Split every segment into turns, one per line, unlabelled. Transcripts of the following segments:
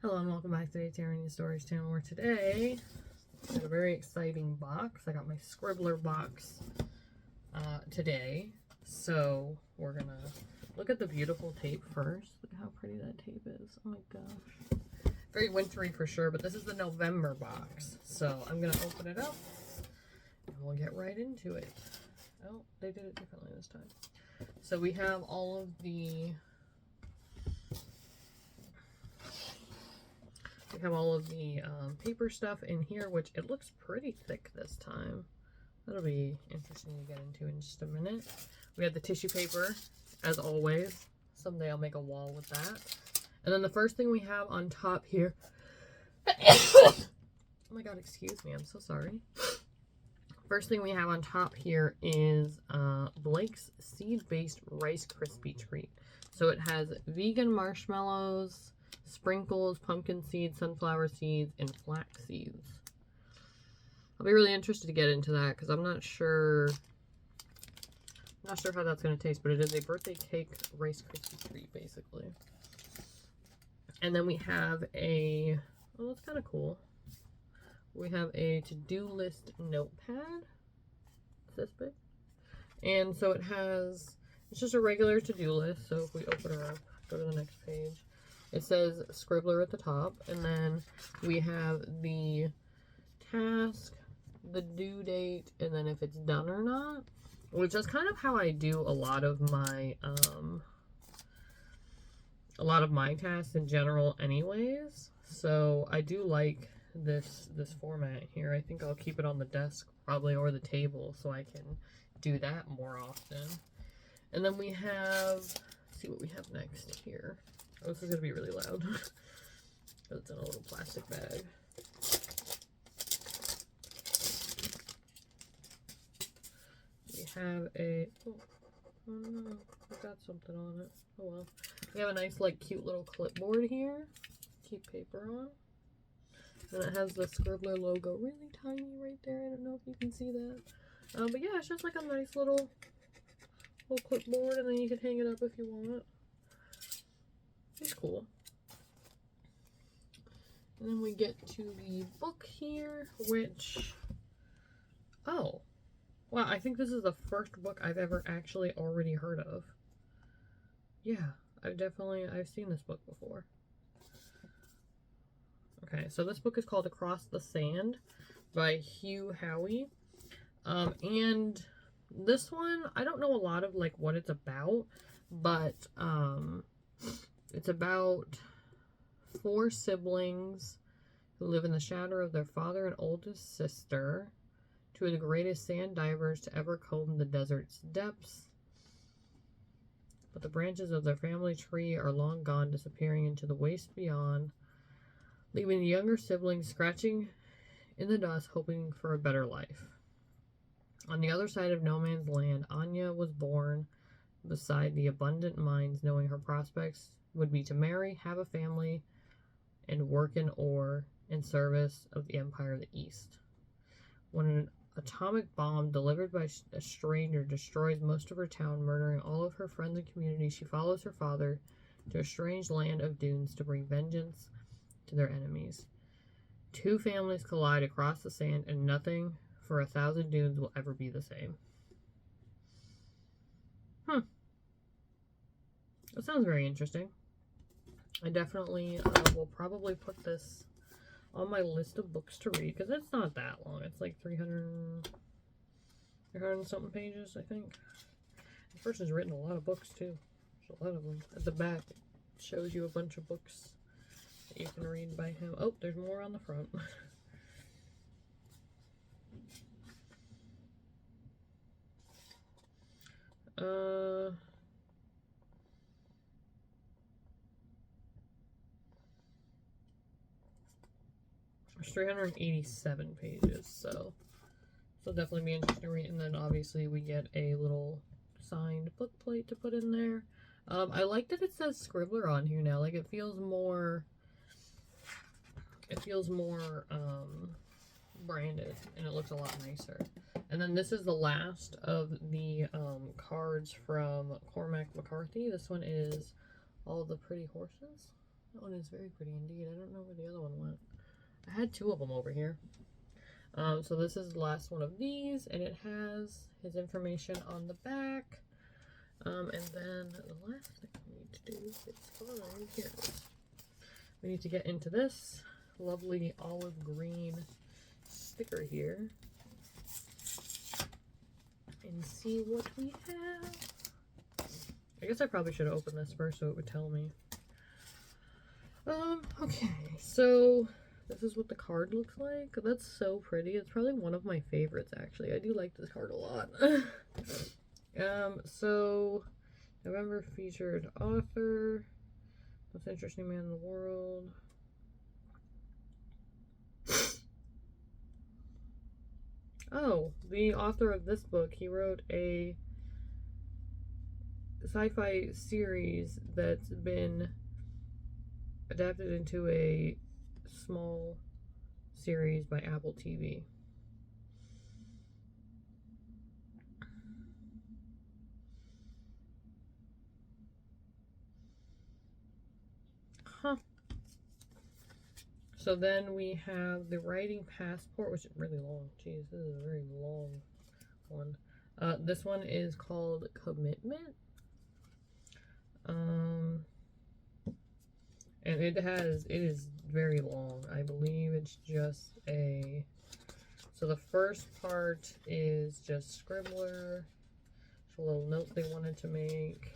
Hello and welcome back to the Tyranny Stories channel, where today I got a very exciting box. I got my Scribbler box today. So we're gonna look at the beautiful tape first. Look how pretty that tape is. Oh my gosh. Very wintry for sure, but this is the November box. So I'm gonna open it up and we'll get right into it. Oh, they did it differently this time. So we have all of the paper stuff in here, which it looks pretty thick this time. That'll be interesting to get into in just a minute. We have the tissue paper, as always. Someday I'll make a wall with that. And then the first thing we have on top here... Oh my god, excuse me, I'm so sorry. First thing we have on top here is Blake's seed-based Rice Krispie treat. So it has vegan marshmallows, sprinkles, pumpkin seeds, sunflower seeds, and flax seeds. I'll be really interested to get into that because I'm not sure how that's going to taste, but it is a birthday cake Rice Krispie treat, basically. And then we have a, oh, that's kind of cool. We have a to-do list notepad. It's this big. And so it has, it's just a regular to-do list. So if we open her up, go to the next page. It says Scribbler at the top, and then we have the task, the due date, and then if it's done or not, which is kind of how I do a lot of my tasks in general anyways. So I do like this format here. I think I'll keep it on the desk probably, or the table, so I can do that more often. And then we have, let's see what we have next here. Oh, this is going to be really loud. It's in a little plastic bag. We have a... Oh no, I got something on it. Oh well. We have a nice, like, cute little clipboard here. Keep paper on. And it has the Scribbler logo really tiny right there. I don't know if you can see that. But yeah, it's just like a nice little clipboard, and then you can hang it up if you want. It's cool. And then we get to the book here, which, oh, wow, I think this is the first book I've ever actually already heard of. Yeah, I've seen this book before. Okay, so this book is called Across the Sand by Hugh Howey. And this one, I don't know a lot of, like, what it's about, but, it's about 4 siblings who live in the shadow of their father and oldest sister, 2 of the greatest sand divers to ever comb the desert's depths. But the branches of their family tree are long gone, disappearing into the waste beyond, leaving the younger siblings scratching in the dust, hoping for a better life. On the other side of no man's land, Anya was born beside the abundant mines, knowing her prospects would be to marry, have a family, and work in ore in service of the Empire of the East. When an atomic bomb delivered by a stranger destroys most of her town, murdering all of her friends and community, she follows her father to a strange land of dunes to bring vengeance to their enemies. 2 families collide across the sand, and nothing for 1,000 dunes will ever be the same. That sounds very interesting. I definitely will probably put this on my list of books to read, because it's not that long. It's like 300 and something pages, I think. This person's written a lot of books, too. There's a lot of them. At the back, it shows you a bunch of books that you can read by him. Oh, there's more on the front. There's 387 pages, so definitely be interesting to read. And then obviously we get a little signed book plate to put in there. I like that it says Scribbler on here now. Like, it feels more branded, and it looks a lot nicer. And then this is the last of the cards from Cormac McCarthy. This one is All the Pretty Horses. That one is very pretty indeed. I don't know where the other one went. I had two of them over here. So this is the last one of these, and it has his information on the back. And then the last thing we need to do is find, here it is. We need to get into this lovely olive green sticker here and see what we have. I guess I probably should have opened this first so it would tell me. Okay, so this is what the card looks like. That's so pretty. It's probably one of my favorites, actually. I do like this card a lot. So November featured author, most interesting man in the world. Oh, the author of this book, he wrote a sci-fi series that's been adapted into a small series by Apple TV. Huh. So then we have the writing passport, which is really long. Jeez, this is a very long one. This one is called Commitment. And it is very long. I believe it's just so the first part is just Scribbler. It's a little note they wanted to make.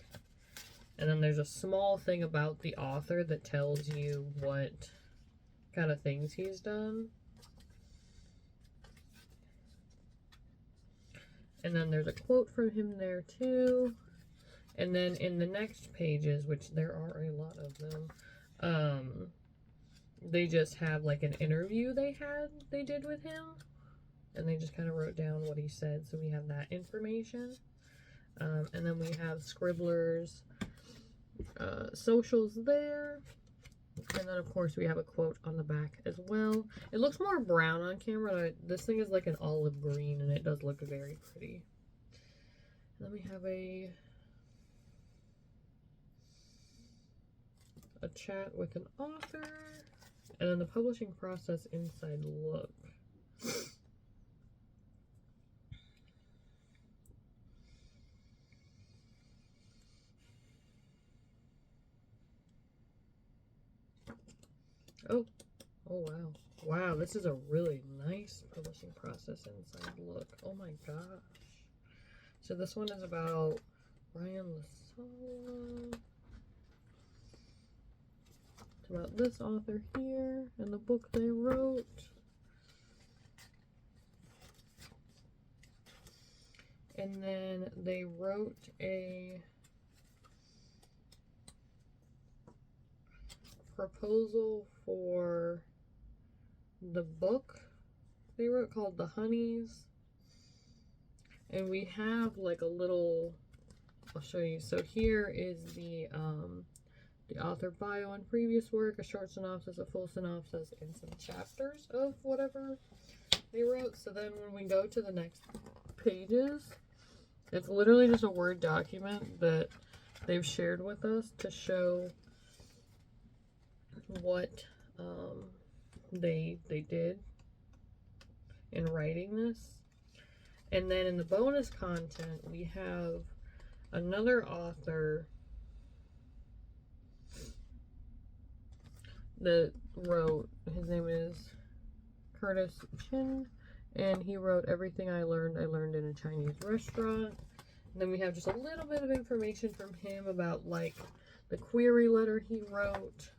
And then there's a small thing about the author that tells you what kind of things he's done. And then there's a quote from him there too. And then in the next pages, which there are a lot of them, they just have like an interview they did with him. And they just kind of wrote down what he said. So we have that information. And then we have Scribbler's socials there. And then of course we have a quote on the back as well. It looks more brown on camera. This thing is like an olive green and it does look very pretty. And then we have a chat with an author. And then the publishing process inside look. Oh wow. Wow, this is a really nice publishing process inside look. Oh my gosh. So this one is about Ryan Lasala. It's about this author here and the book they wrote. And then they wrote a proposal for the book they wrote called The Honeys. And we have like a little, I'll show you. So here is the author bio and previous work, a short synopsis, a full synopsis, and some chapters of whatever they wrote. So then when we go to the next pages, it's literally just a Word document that they've shared with us to show what they did in writing this. And then in the bonus content, we have another author that wrote, his name is Curtis Chin, and he wrote Everything I Learned in a Chinese Restaurant. And then we have just a little bit of information from him about like the query letter he wrote.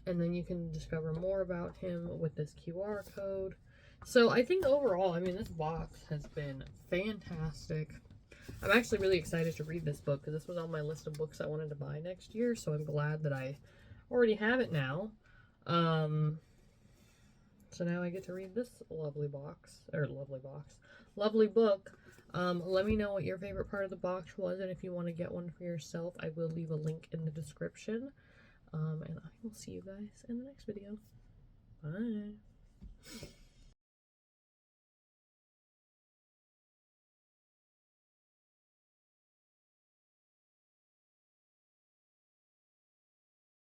And then you can discover more about him with this QR code. So I think overall, I mean, this box has been fantastic. I'm actually really excited to read this book because this was on my list of books I wanted to buy next year. So I'm glad that I already have it now. So now I get to read this lovely book. Let me know what your favorite part of the box was, and if you want to get one for yourself, I will leave a link in the description. And I will see you guys in the next video. Bye.